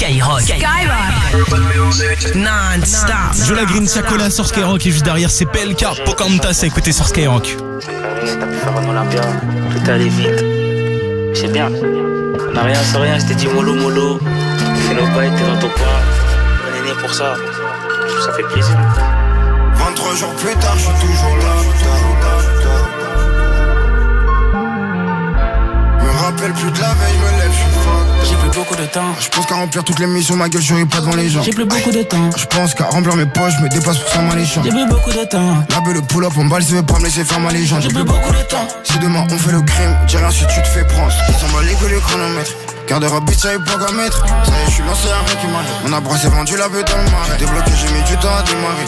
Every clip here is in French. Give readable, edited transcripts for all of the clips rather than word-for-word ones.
Skyrock. Non-stop. Jola Green Chacola sur Skyrock et juste derrière c'est PLK Pocahontas à écouter sur Skyrock. T'as pu faire un Olympia, tout allait vite. C'est bien. On n'a rien sans rien, je t'ai dit mollo mollo. Fais nos bails, t'es dans ton coin. On est né pour ça. Ça fait plaisir. 23 jours plus tard, je suis toujours là. Me rappelle plus de la veille, me lève, je suis fort. J'ai plus beaucoup de temps. Je pense qu'à remplir toutes les missions, ma gueule, je ris pas devant les gens. J'ai plus beaucoup de temps. Je pense qu'à remplir mes poches, je me dépasse pour 100 maléchants. J'ai plus beaucoup de temps. La belle, le pull-up, on balle, ça veut pas me laisser faire ma légende. J'ai plus beaucoup de temps. Si demain on fait le crime, dis rien si tu te fais prendre. Ils s'en bat les couilles, les chronomètres. Gardera bitch, ça y est pas qu'à mettre. Ça y est, je suis lancé, y'a rien qui m'arrête. On a brassé, vendu la bête dans le marais. J'ai débloqué, j'ai mis du temps à démarrer.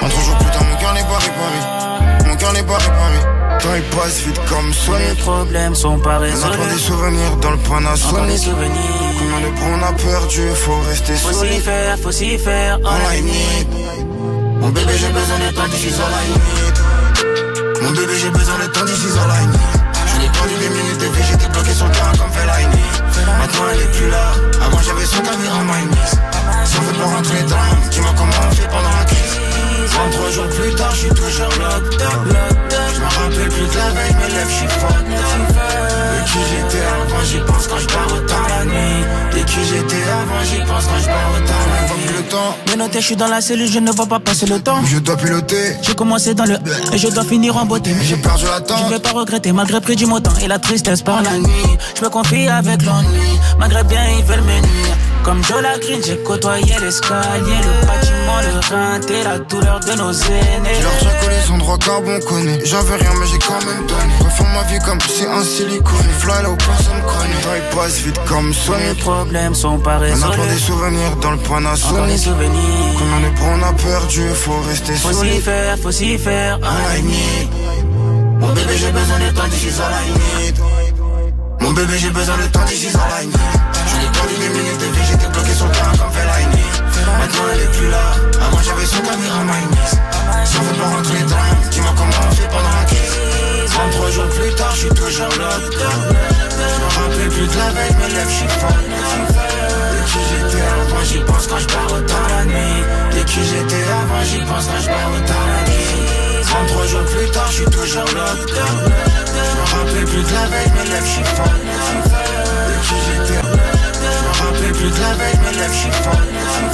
23 jours plus tard, mon cœur n'est pas réparé. Mon cœur n'est pas réparé. Temps il passe vite comme Sonic. Les problèmes sont pas On a résolus. plein des souvenirs dans le Encore des Panasonic. souvenirs. Combien de bras on a perdu, faut rester solide. Faut s'y faire, All I need. Mon bébé, j'ai besoin de temps d'ici, all I need. Mon bébé, j'ai besoin de temps d'ici, all I need. Je n'ai pas eu des minutes de vie, j'étais bloqué sur le terrain comme Fellaini. Maintenant elle est plus là. Avant j'avais son caméra my niece. Si on veut pas rentrer dans, dis-moi comment on fait pendant la crise. 23 jours plus tard, je suis toujours locked up. Je me rappelle plus de la veille, me lève, je suis fucked up. De qui j'étais avant, j'y pense quand je pars autant la nuit. De qui j'étais avant, j'y pense quand je pars autant la nuit. Le temps, Bien noté, je suis dans la cellule, je ne vois pas passer le temps. je dois piloter. J'ai commencé dans le et je dois finir en beauté. J'ai perdu la temps. Je vais pas regretter malgré près du montant et la tristesse par la nuit. Je me confie avec l'ennui, malgré bien ils veulent me nuire. Comme Jola Green, j'ai côtoyé l'escalier, le bâtiment, le rinté, la douleur de nos aînés. Leur chacolé, son droit carbone connaît. J'avais rien mais j'ai quand même donné. Refond ma vie comme si un silicone. Fly là où personne connaît. Temps il passe vite comme Les Sonic. problèmes sont pas On a résolus. plein des souvenirs dans le Encore des Panasonic. souvenirs. Combien de bras on a perdu, faut rester Faut solide. s'y faire, All I need. Mon bébé j'ai besoin de temps d'ici, all I need. Mon bébé j'ai besoin de temps d'ici, all I need. Je n'ai pas eu des minutes de vie, j'étais bloqué sur le terrain comme Fellaini. Maintenant elle est plus là. Avant j'avais son caméra my niece. Si on veut pas rentrer dans, dis-moi comment on fait pendant la crise. 23 jours plus tard, je suis toujours locked up. Je me rappelle plus de la veille, me lève, je suis fucked up. De qui j'étais avant, j'y pense quand je pars autant la nuit. De qui j'étais avant, j'y pense quand je pars autant la nuit. 33 jours plus tard, je suis toujours locked up. Je me rappelle plus de la veille, me lève, je suis fucked up. De qui j'étais je me rappelle plus de la veille, me lève, je suis fucked up.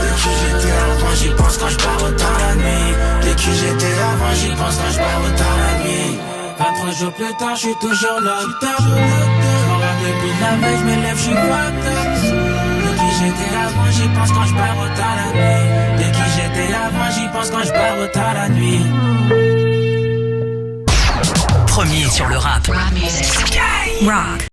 De qui j'étais avant, j'y pense quand je pars autant la nuit. De qui j'étais avant, j'y pense quand je pars autant la nuit. 23 jours plus tard, je suis toujours locked up. Je me rappelle plus de la veille, je me lève, je suis fucked up. De qui j'étais avant, j'y pense quand je pars au tard la nuit. De qui j'étais avant, j'y pense quand je pars au tard la nuit. Premier sur le rap. Skyrock.